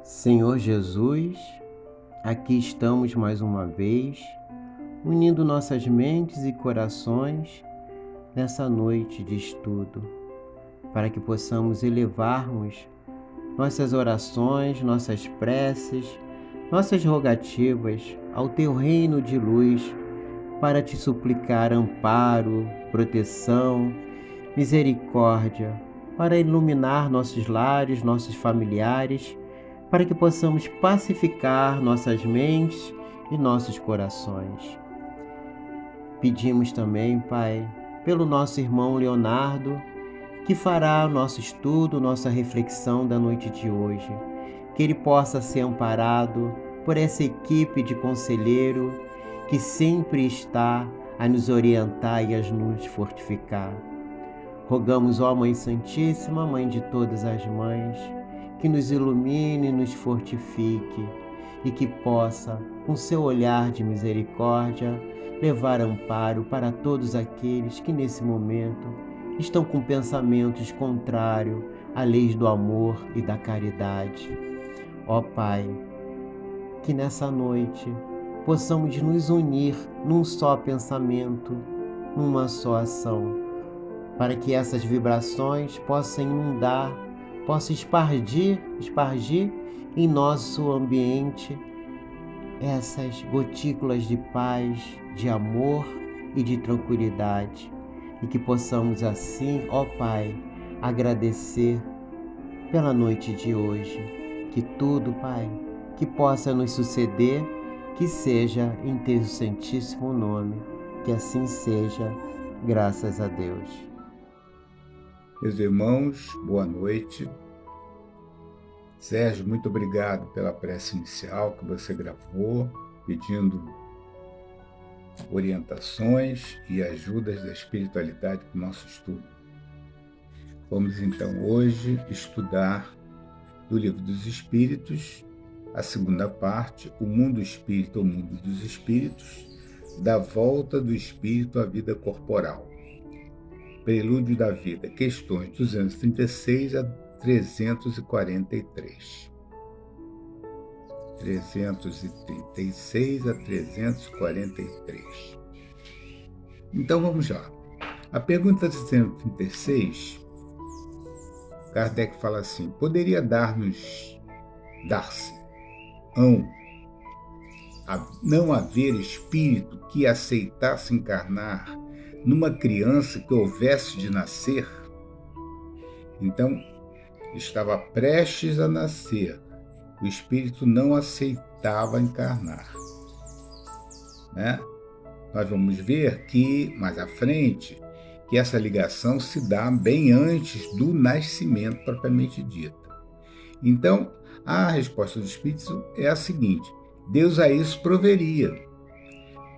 Senhor Jesus, aqui estamos mais uma vez, unindo nossas mentes e corações nessa noite de estudo, para que possamos elevarmos nossas orações, nossas preces, nossas rogativas ao Teu reino de luz, para Te suplicar amparo, proteção, misericórdia, para iluminar nossos lares, nossos familiares, para que possamos pacificar nossas mentes e nossos corações. Pedimos também, Pai, pelo nosso irmão Leonardo, que fará nosso estudo, nossa reflexão da noite de hoje, que ele possa ser amparado por essa equipe de conselheiro que sempre está a nos orientar e a nos fortificar. Rogamos, ó Mãe Santíssima, Mãe de todas as mães, que nos ilumine e nos fortifique e que possa, com seu olhar de misericórdia, levar amparo para todos aqueles que nesse momento estão com pensamentos contrários à lei do amor e da caridade. Ó Pai, que nessa noite possamos nos unir num só pensamento, numa só ação, para que essas vibrações possam inundar, possam espargir em nosso ambiente essas gotículas de paz, de amor e de tranquilidade. E que possamos assim, ó Pai, agradecer pela noite de hoje. Que tudo, Pai, que possa nos suceder, que seja em Teu santíssimo nome. Que assim seja, graças a Deus. Meus irmãos, boa noite. Sérgio, muito obrigado pela prece inicial que você gravou, pedindo orientações e ajudas da espiritualidade para o nosso estudo. Vamos então hoje estudar do Livro dos Espíritos, a segunda parte, o mundo espírita, o mundo dos espíritos, da volta do espírito à vida corporal. Prelúdio da Vida, questões 236 a 343. 336 a 343. Então vamos lá. A pergunta 336, Kardec fala assim: poderia dar-se não haver espírito que aceitasse encarnar numa criança que houvesse de nascer? Então, estava prestes a nascer, o espírito não aceitava encarnar, né? Nós vamos ver que, mais à frente, que essa ligação se dá bem antes do nascimento propriamente dito. Então, a resposta do espírito é a seguinte: Deus a isso proveria.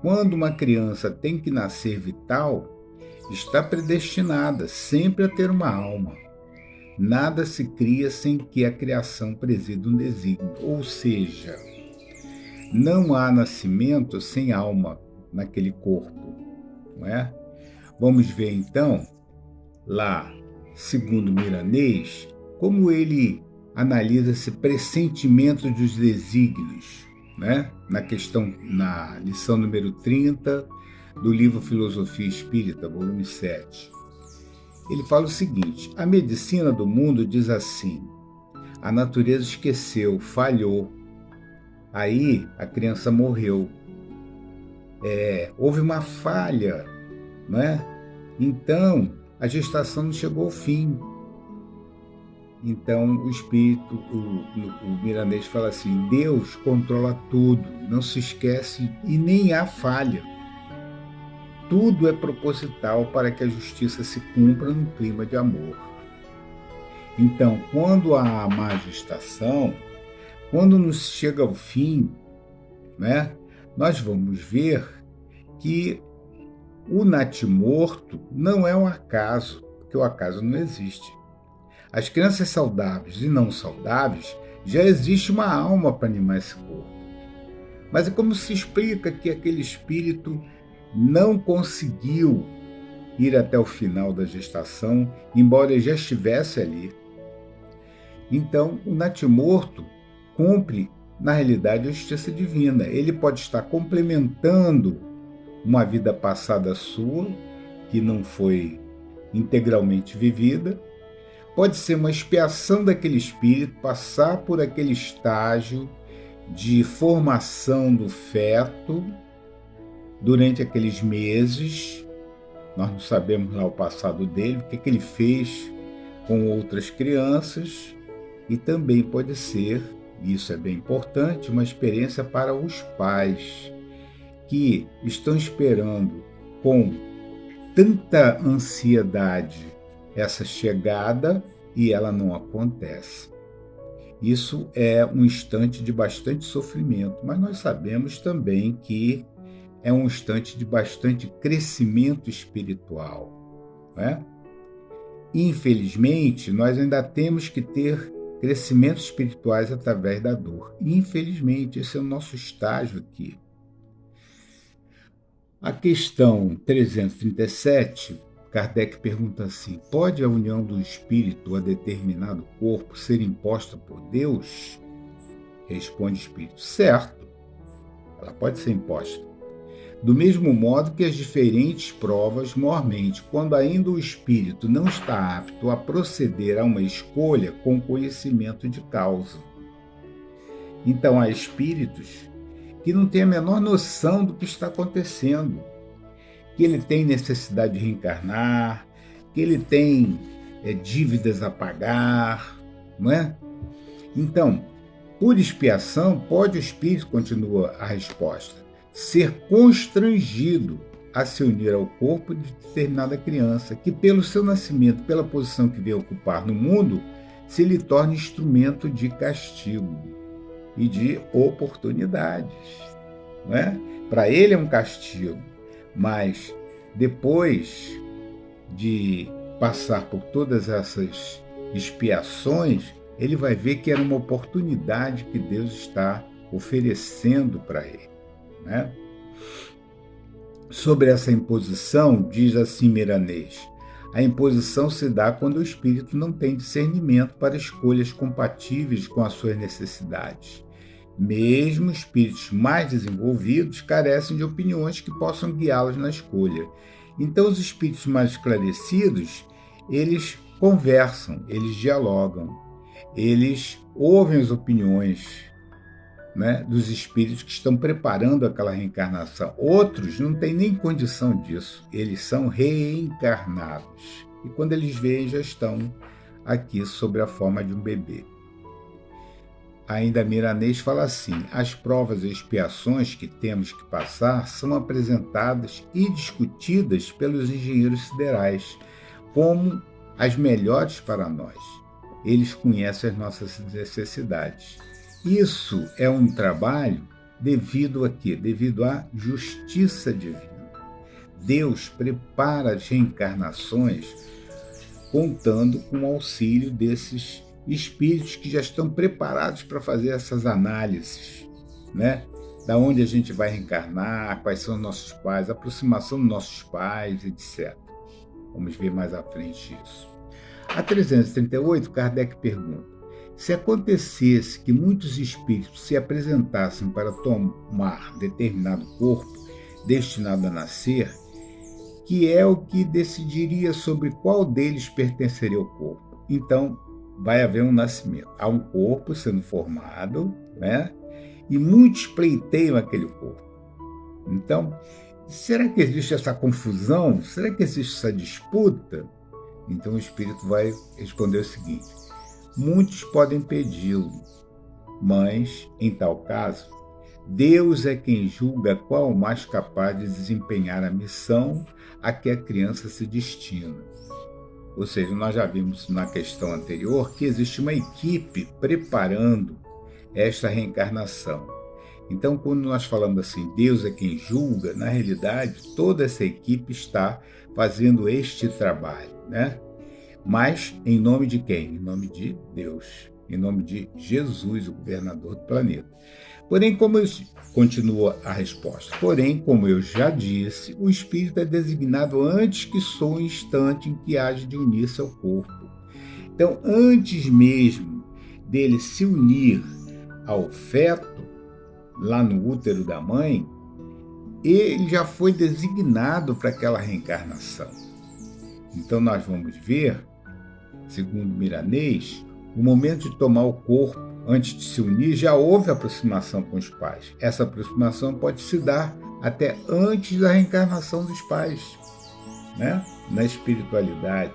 Quando uma criança tem que nascer vital, está predestinada sempre a ter uma alma. Nada se cria sem que a criação presida um desígnio, ou seja, não há nascimento sem alma naquele corpo, não é? Vamos ver então, lá, segundo Milanês, como ele analisa esse pressentimento dos desígnios, né? Na lição número 30 do livro Filosofia Espírita, volume 7. Ele fala o seguinte: a medicina do mundo diz assim: a natureza esqueceu, falhou, aí a criança morreu. Houve uma falha, né? Então a gestação não chegou ao fim. Então o espírito, o Milanês fala assim: Deus controla tudo, não se esquece e nem há falha. Tudo é proposital para que a justiça se cumpra num clima de amor. Então, quando há a má gestação, quando nos chega ao fim, né, nós vamos ver que o natimorto não é um acaso, porque o acaso não existe. As crianças saudáveis e não saudáveis, já existe uma alma para animar esse corpo. Mas é como se explica que aquele espírito não conseguiu ir até o final da gestação, embora ele já estivesse ali. Então, o natimorto cumpre, na realidade, a justiça divina. Ele pode estar complementando uma vida passada sua, que não foi integralmente vivida. Pode ser uma expiação daquele espírito, passar por aquele estágio de formação do feto durante aqueles meses. Nós não sabemos lá o passado dele, o que ele fez com outras crianças. E também pode ser, isso é bem importante, uma experiência para os pais que estão esperando com tanta ansiedade essa chegada e ela não acontece. Isso é um instante de bastante sofrimento, mas nós sabemos também que é um instante de bastante crescimento espiritual, né? Infelizmente, nós ainda temos que ter crescimentos espirituais através da dor. Infelizmente, esse é o nosso estágio aqui. A questão 337, Kardec pergunta assim: pode a união do espírito a determinado corpo ser imposta por Deus? Responde o espírito: certo, ela pode ser imposta. Do mesmo modo que as diferentes provas, mormente, quando ainda o espírito não está apto a proceder a uma escolha com conhecimento de causa. Então, há espíritos que não têm a menor noção do que está acontecendo, que ele tem necessidade de reencarnar, que ele tem dívidas a pagar, não é? Então, por expiação, pode o espírito, continua a resposta, ser constrangido a se unir ao corpo de determinada criança, que pelo seu nascimento, pela posição que veio ocupar no mundo, se lhe torna instrumento de castigo e de oportunidades, não é? Para ele é um castigo, mas depois de passar por todas essas expiações, ele vai ver que era uma oportunidade que Deus está oferecendo para ele, né? Sobre essa imposição, diz assim Miranês: a imposição se dá quando o espírito não tem discernimento para escolhas compatíveis com as suas necessidades. Mesmo espíritos mais desenvolvidos carecem de opiniões que possam guiá-los na escolha. Então, os espíritos mais esclarecidos, eles conversam, eles dialogam, eles ouvem as opiniões, né, dos espíritos que estão preparando aquela reencarnação. Outros não têm nem condição disso, eles são reencarnados. E quando eles veem, já estão aqui sob a forma de um bebê. Ainda Miranês fala assim: as provas e expiações que temos que passar são apresentadas e discutidas pelos engenheiros siderais como as melhores para nós. Eles conhecem as nossas necessidades. Isso é um trabalho devido a quê? Devido à justiça divina. Deus prepara as reencarnações contando com o auxílio desses espíritos que já estão preparados para fazer essas análises, né? Da onde a gente vai reencarnar, quais são os nossos pais, a aproximação dos nossos pais, etc. Vamos ver mais à frente isso. A 338, Kardec pergunta: se acontecesse que muitos espíritos se apresentassem para tomar determinado corpo destinado a nascer, que é o que decidiria sobre qual deles pertenceria ao corpo? Então, vai haver um nascimento. Há um corpo sendo formado, né? E muitos pleiteiam aquele corpo. Então, será que existe essa confusão? Será que existe essa disputa? Então o espírito vai responder o seguinte: muitos podem pedi-lo, mas, em tal caso, Deus é quem julga qual o mais capaz de desempenhar a missão a que a criança se destina. Ou seja, nós já vimos na questão anterior que existe uma equipe preparando esta reencarnação. Então, quando nós falamos assim, Deus é quem julga, na realidade, toda essa equipe está fazendo este trabalho, né? Mas em nome de quem? Em nome de Deus, em nome de Jesus, o governador do planeta. Porém, continua a resposta, porém, como eu já disse, o espírito é designado antes que soe o instante em que age de unir-se ao corpo. Então, antes mesmo dele se unir ao feto, lá no útero da mãe, ele já foi designado para aquela reencarnação. Então nós vamos ver, segundo Miranês, o momento de tomar o corpo, antes de se unir, já houve aproximação com os pais. Essa aproximação pode se dar até antes da reencarnação dos pais, né? Na espiritualidade.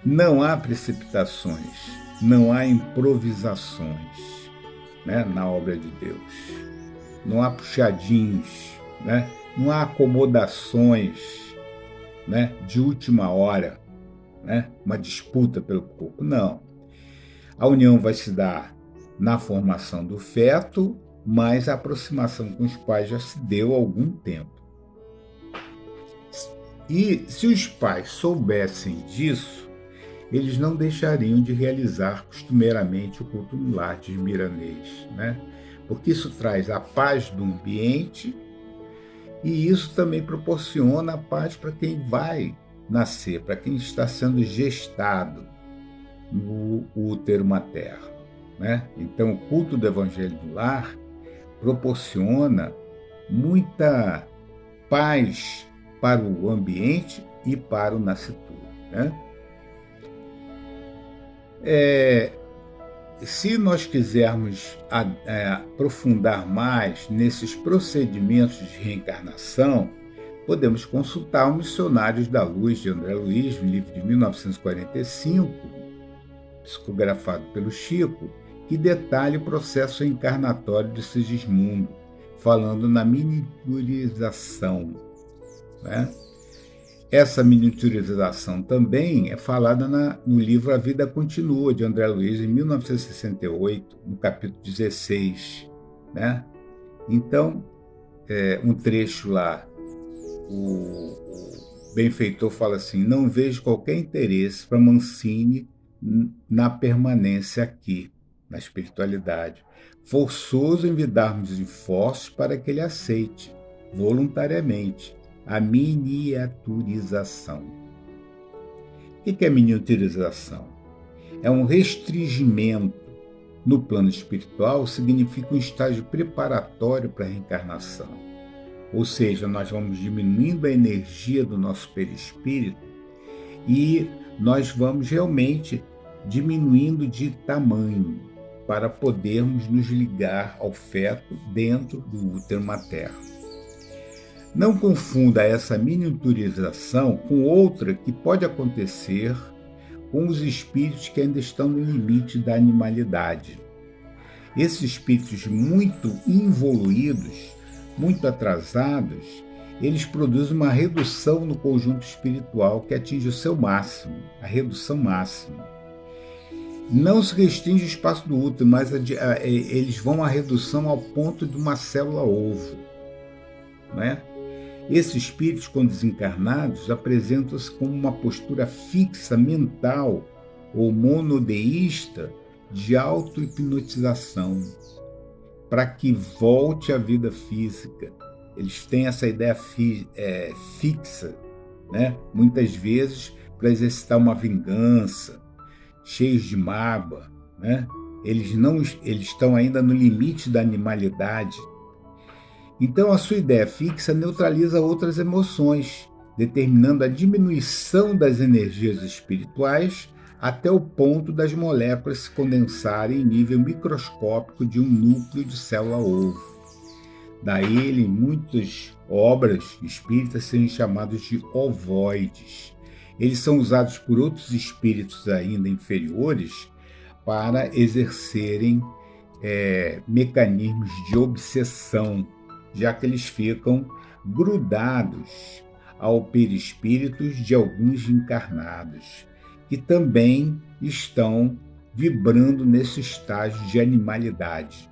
Não há precipitações, não há improvisações, né, na obra de Deus. Não há puxadinhos, né? Não há acomodações, né, de última hora, né? Uma disputa pelo corpo. Não. A união vai se dar na formação do feto, mas a aproximação com os pais já se deu há algum tempo. E se os pais soubessem disso, eles não deixariam de realizar costumeiramente o culto no lar, diz Miranês, né? Porque isso traz a paz do ambiente e isso também proporciona a paz para quem vai nascer, para quem está sendo gestado no útero materno, né? Então, o culto do Evangelho do Lar proporciona muita paz para o ambiente e para o nascituro, né? Se nós quisermos aprofundar mais nesses procedimentos de reencarnação, podemos consultar o Missionários da Luz, de André Luiz, um livro de 1945, psicografado pelo Chico, que detalha o processo encarnatório de Sigismundo, falando na miniaturização, né? Essa miniaturização também é falada no livro A Vida Continua, de André Luiz, em 1968, no capítulo 16. Né? Então, um trecho lá, o benfeitor fala assim: não vejo qualquer interesse para Mancini na permanência aqui, na espiritualidade. Forçoso envidarmos esforços para que ele aceite, voluntariamente, a miniaturização. O que é miniaturização? É um restringimento no plano espiritual, significa um estágio preparatório para a reencarnação. Ou seja, nós vamos diminuindo a energia do nosso perispírito e nós vamos realmente diminuindo de tamanho para podermos nos ligar ao feto dentro do útero materno. Não confunda essa miniaturização com outra que pode acontecer com os espíritos que ainda estão no limite da animalidade. Esses espíritos muito involuídos, muito atrasados, eles produzem uma redução no conjunto espiritual que atinge o seu máximo, a redução máxima. Não se restringe o espaço do útero, mas eles vão à redução ao ponto de uma célula-ovo, né? Esses espíritos, quando desencarnados, apresentam-se como uma postura fixa mental ou monodeísta de auto-hipnotização, para que volte à vida física. Eles têm essa ideia fixa, né? Muitas vezes para exercitar uma vingança, cheios de mágoa, né? Eles estão ainda no limite da animalidade. Então, a sua ideia fixa neutraliza outras emoções, determinando a diminuição das energias espirituais até o ponto das moléculas se condensarem em nível microscópico de um núcleo de célula-ovo. Daí, em muitas obras espíritas, serem chamados de ovoides. Eles são usados por outros espíritos ainda inferiores para exercerem mecanismos de obsessão, já que eles ficam grudados ao perispírito de alguns encarnados, que também estão vibrando nesse estágio de animalidade,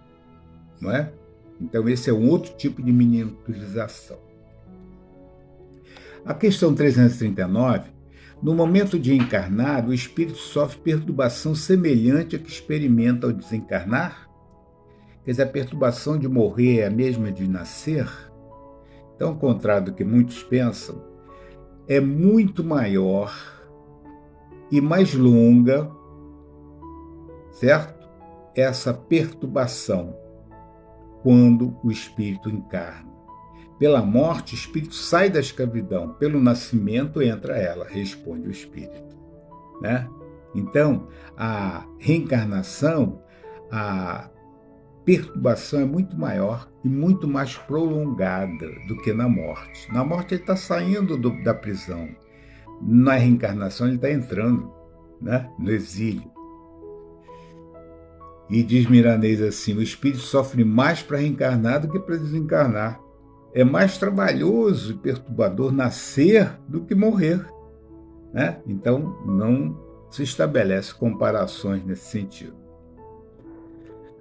não é? Então, esse é um outro tipo de miniaturização. A questão 339, no momento de encarnar, o espírito sofre perturbação semelhante à que experimenta ao desencarnar? Quer dizer, a perturbação de morrer é a mesma de nascer? Então, ao contrário do que muitos pensam, é muito maior e mais longa, certo? essa perturbação quando o espírito encarna. Pela morte, o espírito sai da escravidão, pelo nascimento entra ela, responde o espírito, né? Então, a reencarnação, a perturbação é muito maior e muito mais prolongada do que na morte. Na morte ele está saindo da prisão. Na reencarnação ele está entrando, né, no exílio. E diz Miranês assim, o espírito sofre mais para reencarnar do que para desencarnar. É mais trabalhoso e perturbador nascer do que morrer, né? Então não se estabelece comparações nesse sentido.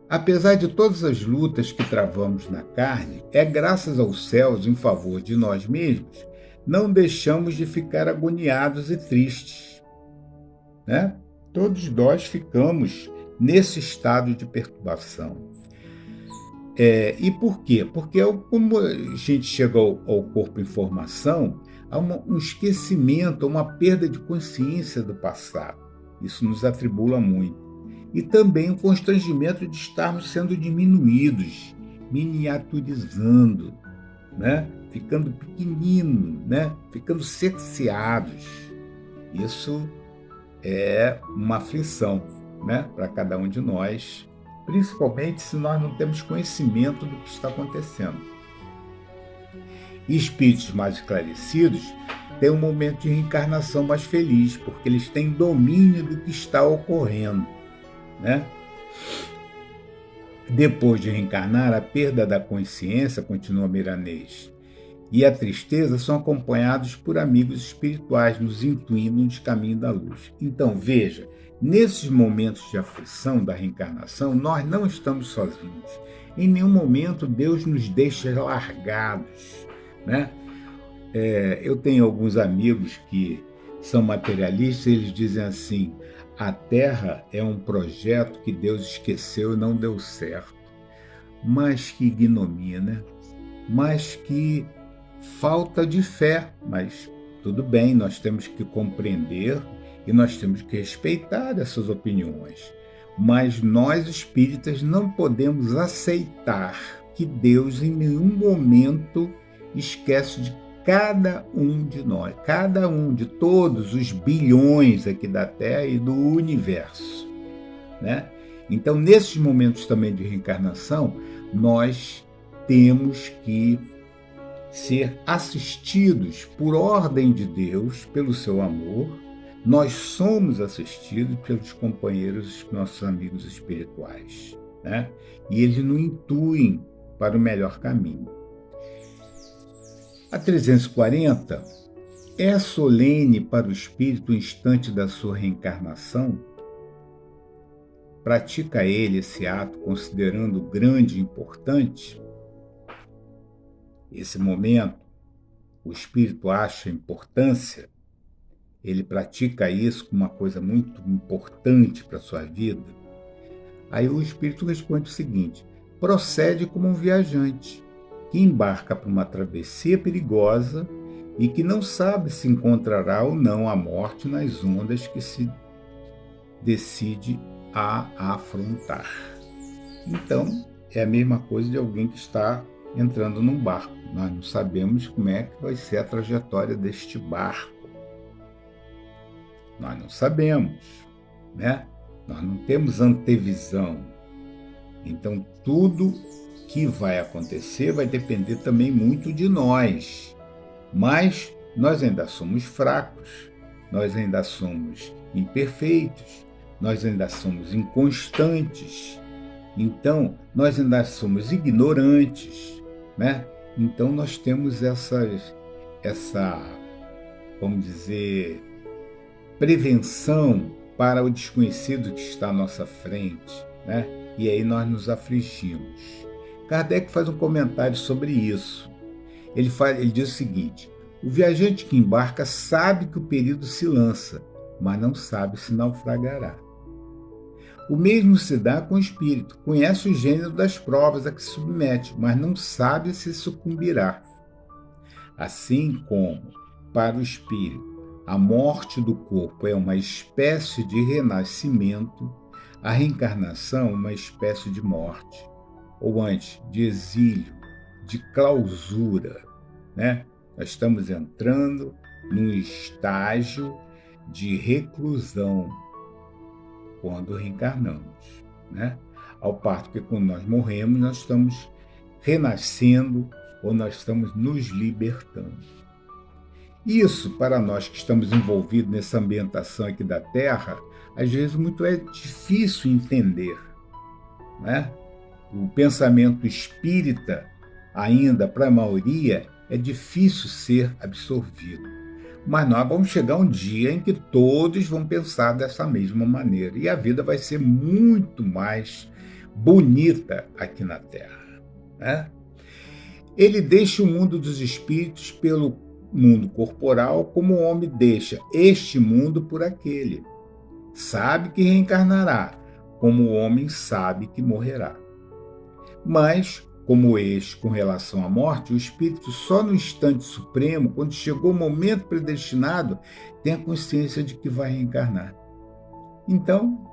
Apesar de todas as lutas que travamos na carne, é graças aos céus em favor de nós mesmos, não deixamos de ficar agoniados e tristes, né? Todos nós ficamos nesse estado de perturbação. E por quê? Porque como a gente chega ao corpo em formação, há um esquecimento, uma perda de consciência do passado. Isso nos atribula muito. E também o constrangimento de estarmos sendo diminuídos, miniaturizando, né? Ficando pequenino, né? Ficando cerceados. Isso é uma aflição, né? Para cada um de nós, principalmente se nós não temos conhecimento do que está acontecendo. Espíritos mais esclarecidos têm um momento de reencarnação mais feliz, porque eles têm domínio do que está ocorrendo, né? Depois de reencarnar, a perda da consciência, continua Miranês, e a tristeza são acompanhados por amigos espirituais, nos intuindo no caminho da luz. Então, veja, nesses momentos de aflição da reencarnação, nós não estamos sozinhos. Em nenhum momento Deus nos deixa largados, né? Eu tenho alguns amigos que são materialistas, eles dizem assim, a Terra é um projeto que Deus esqueceu e não deu certo. Mas que ignomia, né? Mas que falta de fé. Mas tudo bem, nós temos que compreender e nós temos que respeitar essas opiniões. Mas nós, espíritas, não podemos aceitar que Deus em nenhum momento esquece de cada um de nós, cada um de todos os bilhões aqui da Terra e do universo, né? Então, nesses momentos também de reencarnação, nós temos que ser assistidos por ordem de Deus, pelo seu amor. Nós somos assistidos pelos companheiros, nossos amigos espirituais, né? E eles nos intuem para o melhor caminho. A 340 é solene para o espírito o instante da sua reencarnação? Pratica ele esse ato considerando grande e importante? Esse momento, o espírito acha importância? Ele pratica isso como uma coisa muito importante para a sua vida? Aí o espírito responde o seguinte, procede como um viajante, que embarca para uma travessia perigosa e que não sabe se encontrará ou não a morte nas ondas que se decide a afrontar. Então, é a mesma coisa de alguém que está entrando num barco. Nós não sabemos como é que vai ser a trajetória deste barco. Nós não sabemos, né? Nós não temos antevisão. Então, tudo que vai acontecer vai depender também muito de nós. Mas nós ainda somos fracos, nós ainda somos imperfeitos, nós ainda somos inconstantes, então nós ainda somos ignorantes, né? Então nós temos essa, vamos dizer, prevenção para o desconhecido que está à nossa frente, né? E aí nós nos afligimos. Kardec faz um comentário sobre isso. Ele diz o seguinte, o viajante que embarca sabe que o perigo se lança, mas não sabe se naufragará. O mesmo se dá com o espírito, conhece o gênero das provas a que se submete, mas não sabe se sucumbirá. Assim como, para o espírito, a morte do corpo é uma espécie de renascimento, a reencarnação é uma espécie de morte, ou antes, de exílio, de clausura, né? Nós estamos entrando num estágio de reclusão quando reencarnamos, né? Ao passo que quando nós morremos, nós estamos renascendo ou nós estamos nos libertando. Isso, para nós que estamos envolvidos nessa ambientação aqui da Terra, às vezes muito é difícil entender, né? O pensamento espírita, ainda para a maioria, é difícil ser absorvido. Mas nós vamos chegar um dia em que todos vão pensar dessa mesma maneira. E a vida vai ser muito mais bonita aqui na Terra, né? Ele deixa o mundo dos espíritos pelo mundo corporal, como o homem deixa este mundo por aquele. Sabe que reencarnará, como o homem sabe que morrerá. Mas, como este com relação à morte, o espírito só no instante supremo, quando chegou o momento predestinado, tem a consciência de que vai reencarnar. Então,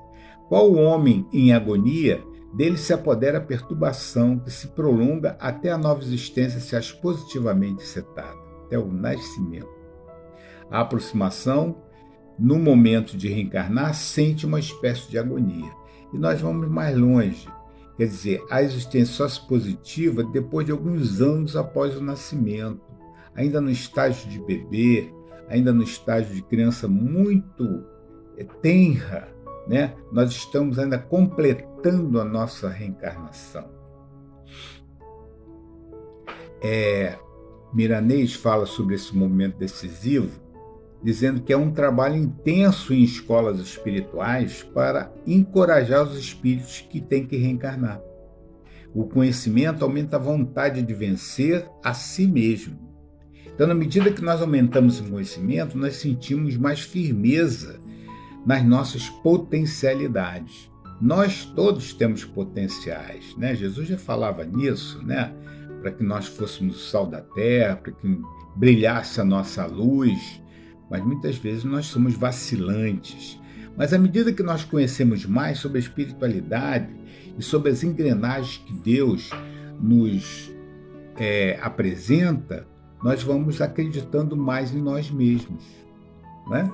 qual o homem em agonia, dele se apodera a perturbação que se prolonga até a nova existência se as positivamente setada, até o nascimento. A aproximação, no momento de reencarnar, sente uma espécie de agonia. E nós vamos mais longe. Quer dizer, a existência sociopositiva depois de alguns anos após o nascimento, ainda no estágio de bebê, ainda no estágio de criança muito tenra, né? Nós estamos ainda completando a nossa reencarnação. Miranês fala sobre esse momento decisivo, dizendo que é um trabalho intenso em escolas espirituais para encorajar os espíritos que têm que reencarnar. O conhecimento aumenta a vontade de vencer a si mesmo. Então, na medida que nós aumentamos o conhecimento, nós sentimos mais firmeza nas nossas potencialidades. Nós todos temos potenciais, né? Jesus já falava nisso, né? Para que nós fôssemos o sal da terra, para que brilhasse a nossa luz. Mas muitas vezes nós somos vacilantes. Mas à medida que nós conhecemos mais sobre a espiritualidade e sobre as engrenagens que Deus nos apresenta, nós vamos acreditando mais em nós mesmos, né?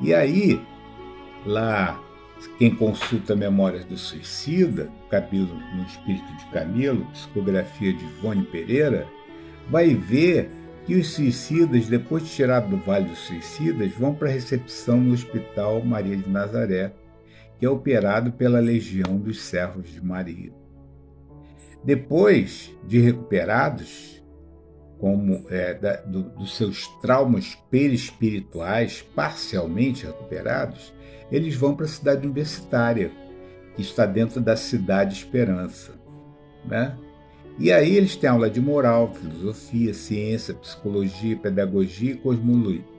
E aí, lá, quem consulta Memórias do Suicida, capítulo no Espírito de Camilo, psicografia de Ivone Pereira, vai ver que os suicidas, depois de tirados do Vale dos Suicidas, vão para a recepção no Hospital Maria de Nazaré, que é operado pela Legião dos Servos de Maria. Depois de recuperados, dos seus traumas perispirituais, parcialmente recuperados, eles vão para a cidade universitária, que está dentro da Cidade Esperança, né? E aí eles têm aula de moral, filosofia, ciência, psicologia, pedagogia e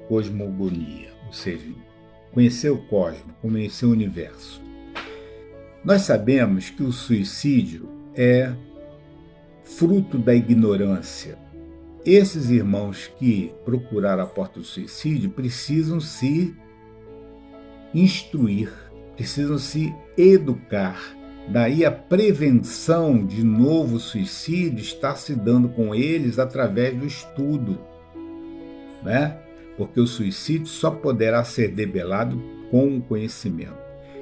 cosmogonia, ou seja, conhecer o cosmos, conhecer o universo. Nós sabemos que o suicídio é fruto da ignorância. Esses irmãos que procuraram a porta do suicídio precisam se instruir, precisam se educar. Daí a prevenção de novo suicídio está se dando com eles através do estudo, né? Porque o suicídio só poderá ser debelado com o conhecimento.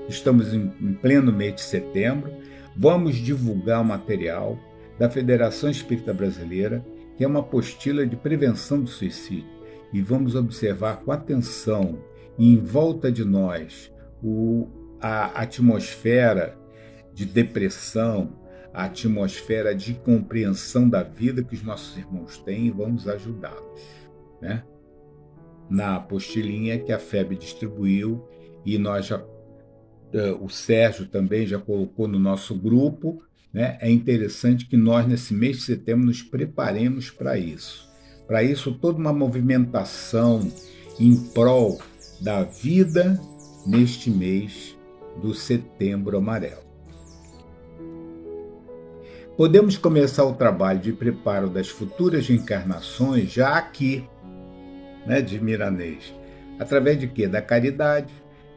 Estamos em pleno mês de setembro, vamos divulgar o material da Federação Espírita Brasileira, que é uma apostila de prevenção do suicídio, e vamos observar com atenção, em volta de nós, a atmosfera de depressão, a atmosfera de compreensão da vida que os nossos irmãos têm, e vamos ajudá-los, né? Na apostilinha que a FEB distribuiu, e o Sérgio também já colocou no nosso grupo, né? É interessante que nós, nesse mês de setembro, nos preparemos para isso. Para isso, toda uma movimentação em prol da vida neste mês do Setembro Amarelo. Podemos começar o trabalho de preparo das futuras reencarnações já aqui, né, de Miranês. Através de quê? Da caridade,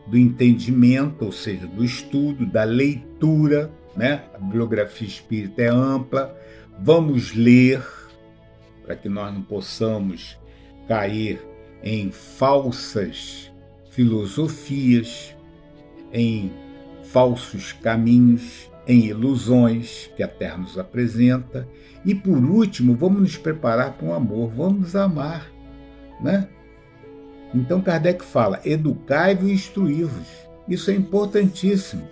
do entendimento, ou seja, do estudo, da leitura, né? A bibliografia espírita é ampla. Vamos ler, para que nós não possamos cair em falsas filosofias, em falsos caminhos, em ilusões que a Terra nos apresenta. E, por último, vamos nos preparar para o amor, vamos nos amar, né? Então, Kardec fala, educai-vos e instruí-vos. Isso é importantíssimo,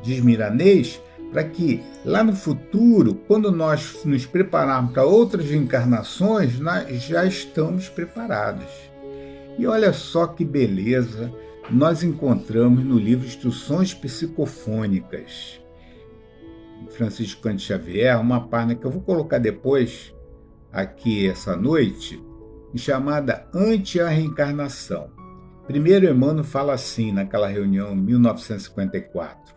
diz Miranês, para que lá no futuro, quando nós nos prepararmos para outras encarnações, nós já estamos preparados. E olha só que beleza nós encontramos no livro Instruções Psicofônicas, Francisco Cândido Xavier, uma página que eu vou colocar depois, aqui essa noite, chamada Ante a Reencarnação. Primeiro Emmanuel fala assim, naquela reunião em 1954.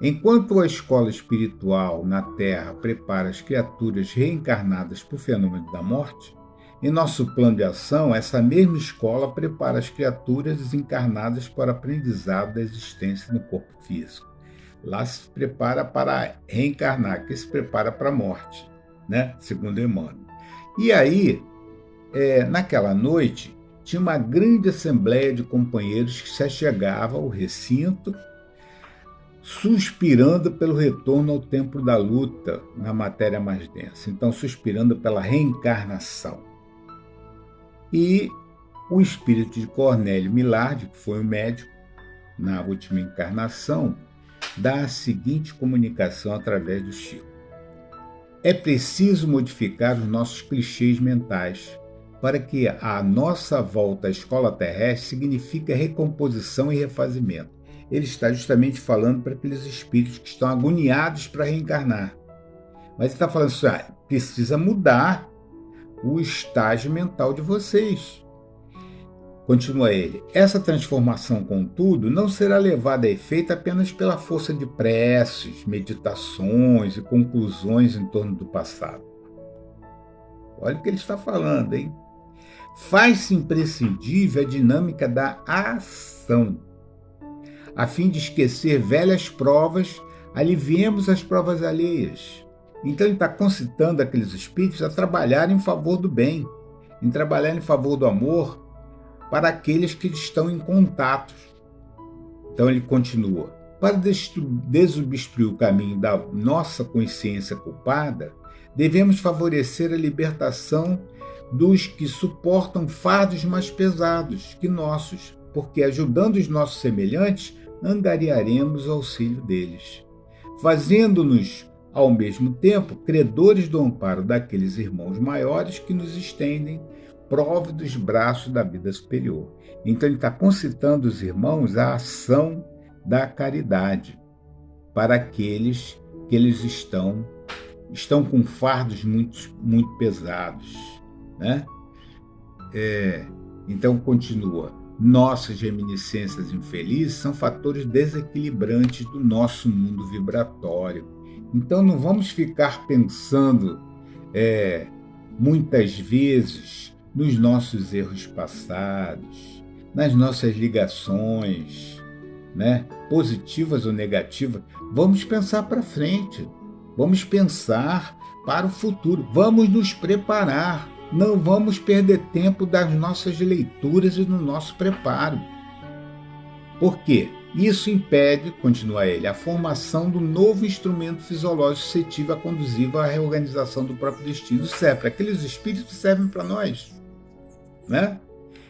Enquanto a escola espiritual na Terra prepara as criaturas reencarnadas para o fenômeno da morte, em nosso plano de ação, essa mesma escola prepara as criaturas desencarnadas para o aprendizado da existência no corpo físico. Lá se prepara para reencarnar, aqui se prepara para a morte, né? Segundo Emmanuel. E aí, naquela noite, tinha uma grande assembleia de companheiros que se achegava ao recinto, suspirando pelo retorno ao tempo da luta na matéria mais densa. Então, suspirando pela reencarnação. E o espírito de Cornélio Milard, que foi o médico na última encarnação, dá a seguinte comunicação através do Chico. É preciso modificar os nossos clichês mentais para que a nossa volta à escola terrestre signifique recomposição e refazimento. Ele está justamente falando para aqueles espíritos que estão agoniados para reencarnar. Mas ele está falando assim, precisa mudar o estágio mental de vocês. Continua ele. Essa transformação, contudo, não será levada a efeito apenas pela força de preces, meditações e conclusões em torno do passado. Olha o que ele está falando, hein? Faz-se imprescindível a dinâmica da ação. A fim de esquecer velhas provas, aliviemos as provas alheias. Então ele está concitando aqueles espíritos a trabalhar em favor do bem, em trabalhar em favor do amor para aqueles que estão em contato. Então ele continua. Para desobstruir o caminho da nossa consciência culpada, devemos favorecer a libertação dos que suportam fardos mais pesados que nossos, porque ajudando os nossos semelhantes, angariaremos o auxílio deles, fazendo-nos ao mesmo tempo, credores do amparo daqueles irmãos maiores que nos estendem prove dos braços da vida superior. Então ele está concitando os irmãos à ação da caridade para aqueles que eles estão com fardos muito pesados, né? Então continua. Nossas reminiscências infelizes são fatores desequilibrantes do nosso mundo vibratório. Então não vamos ficar pensando muitas vezes nos nossos erros passados, nas nossas ligações, né, positivas ou negativas. Vamos pensar para frente, vamos pensar para o futuro, vamos nos preparar, não vamos perder tempo das nossas leituras e no nosso preparo. Por quê? Isso impede, continua ele, a formação do novo instrumento fisiológico suscetível a conduzir à reorganização do próprio destino. Serve, aqueles espíritos servem para nós, né?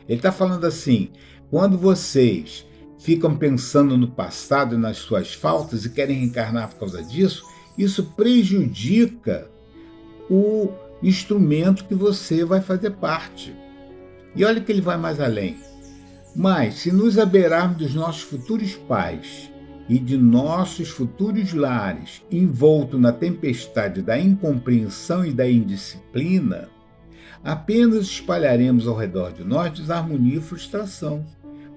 Ele está falando assim, quando vocês ficam pensando no passado e nas suas faltas e querem reencarnar por causa disso, isso prejudica o instrumento que você vai fazer parte. E olha que ele vai mais além. Mas, se nos abeirarmos dos nossos futuros pais e de nossos futuros lares, envolto na tempestade da incompreensão e da indisciplina, apenas espalharemos ao redor de nós desarmonia e frustração,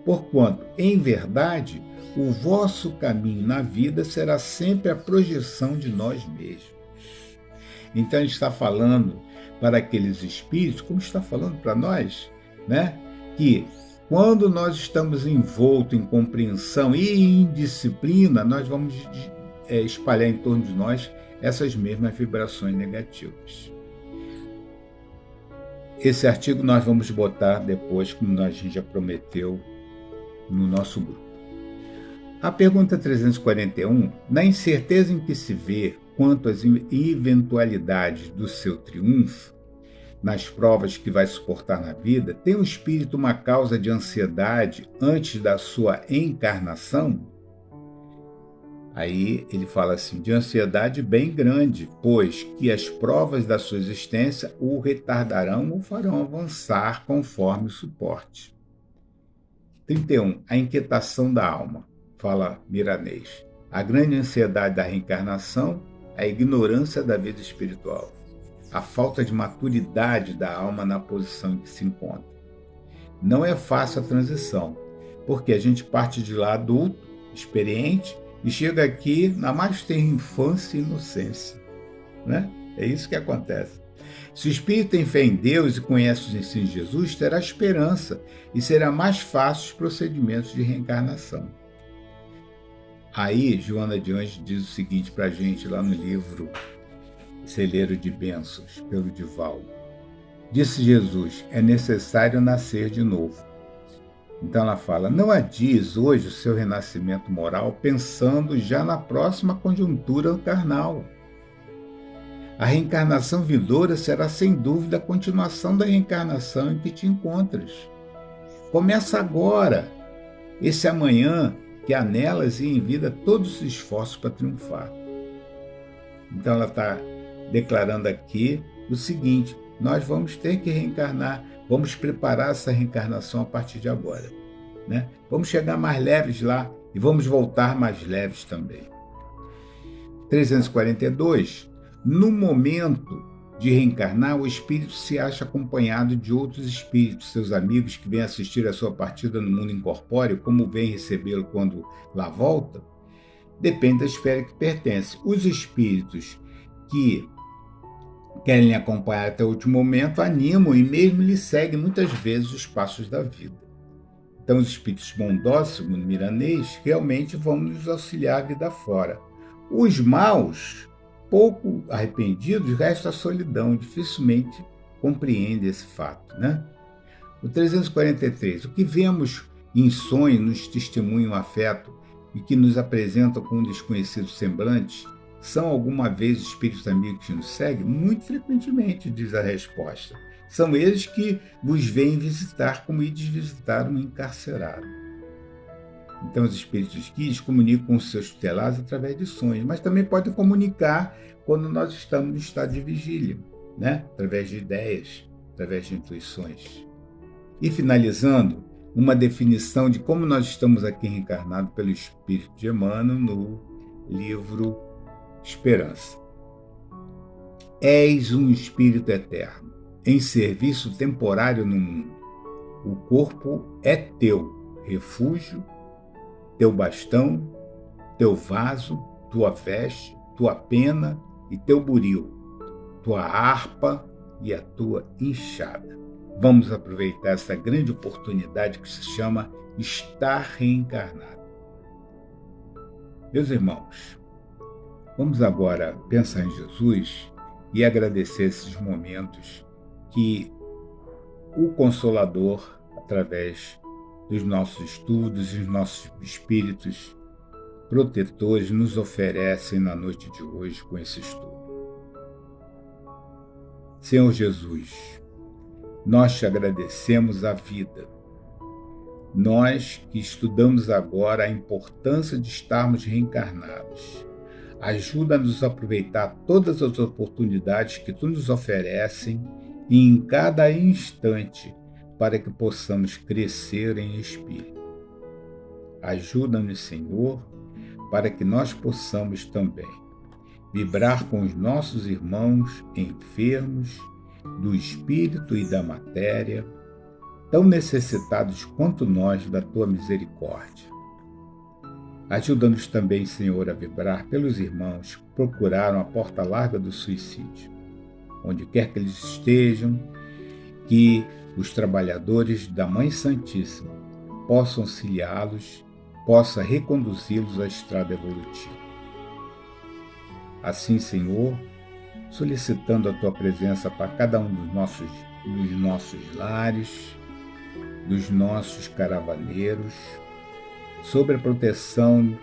porquanto, em verdade, o vosso caminho na vida será sempre a projeção de nós mesmos. Então, ele está falando para aqueles espíritos, como está falando para nós, né? Que Quando nós estamos envoltos em compreensão e indisciplina, nós vamos espalhar em torno de nós essas mesmas vibrações negativas. Esse artigo nós vamos botar depois, como a gente já prometeu, no nosso grupo. A pergunta 341, na incerteza em que se vê quanto às eventualidades do seu triunfo, nas provas que vai suportar na vida, tem o espírito uma causa de ansiedade antes da sua encarnação? Aí ele fala assim, de ansiedade bem grande, pois que as provas da sua existência o retardarão ou farão avançar conforme o suporte. 31. A inquietação da alma, fala Miranês. A grande ansiedade da reencarnação, a ignorância da vida espiritual, a falta de maturidade da alma na posição em que se encontra. Não é fácil a transição, porque a gente parte de lá adulto, experiente, e chega aqui na mais tenra infância e inocência. Né? É isso que acontece. Se o espírito tem fé em Deus e conhece os ensinos de Jesus, terá esperança e será mais fácil os procedimentos de reencarnação. Aí, Joana de Anjos diz o seguinte para a gente lá no livro Celeiro de Bênçãos, pelo Divaldo. Disse Jesus, é necessário nascer de novo. Então ela fala, não adies hoje o seu renascimento moral pensando já na próxima conjuntura carnal. A reencarnação vindoura será sem dúvida a continuação da reencarnação em que te encontras. Começa agora, esse amanhã que anelas e envida todos os esforços para triunfar. Então ela está declarando aqui o seguinte, nós vamos ter que reencarnar, vamos preparar essa reencarnação a partir de agora. Né? Vamos chegar mais leves lá e vamos voltar mais leves também. 342. No momento de reencarnar, o espírito se acha acompanhado de outros espíritos, seus amigos que vêm assistir a sua partida no mundo incorpóreo, como vêm recebê-lo quando lá volta, depende da esfera que pertence. Os espíritos que querem lhe acompanhar até o último momento animam e mesmo lhe seguem muitas vezes os passos da vida. Então, os espíritos bondosos, segundo Miranês, realmente vão nos auxiliar a vida fora. Os maus, pouco arrependidos, resta a solidão, dificilmente compreendem esse fato. Né? O 343. O que vemos em sonho nos testemunha um afeto e que nos apresentam com um desconhecido semblante, são alguma vez espíritos amigos que nos seguem? Muito frequentemente, diz a resposta. São eles que vos vêm visitar como ides visitar um encarcerado. Então, os espíritos guias comunicam com os seus tutelados através de sonhos, mas também podem comunicar quando nós estamos no estado de vigília, né? Através de ideias, através de intuições. E finalizando, uma definição de como nós estamos aqui reencarnados pelo Espírito de Emmanuel no livro Esperança. És um espírito eterno, em serviço temporário no mundo. O corpo é teu refúgio, teu bastão, teu vaso, tua veste, tua pena e teu buril, tua harpa e a tua enxada. Vamos aproveitar essa grande oportunidade que se chama estar reencarnado. Meus irmãos, vamos agora pensar em Jesus e agradecer esses momentos que o Consolador, através dos nossos estudos e dos nossos espíritos protetores, nos oferecem na noite de hoje com esse estudo. Senhor Jesus, nós te agradecemos a vida. Nós que estudamos agora a importância de estarmos reencarnados. Ajuda-nos a aproveitar todas as oportunidades que tu nos oferecem e em cada instante para que possamos crescer em espírito. Ajuda-nos, Senhor, para que nós possamos também vibrar com os nossos irmãos enfermos do espírito e da matéria, tão necessitados quanto nós da tua misericórdia. Ajuda-nos também, Senhor, a vibrar pelos irmãos que procuraram a porta larga do suicídio, onde quer que eles estejam, que os trabalhadores da Mãe Santíssima possa auxiliá-los, possa reconduzi-los à estrada evolutiva. Assim, Senhor, solicitando a Tua presença para cada um dos nossos lares, dos nossos caravaneiros, sobre a proteção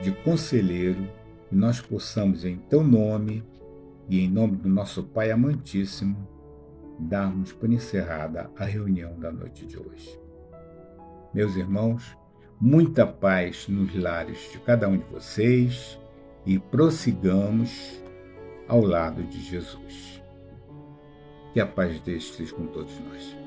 de conselheiro, que nós possamos, em Teu nome e em nome do nosso Pai amantíssimo, darmos por encerrada a reunião da noite de hoje. Meus irmãos, muita paz nos lares de cada um de vocês e prossigamos ao lado de Jesus. Que a paz dele esteja com todos nós.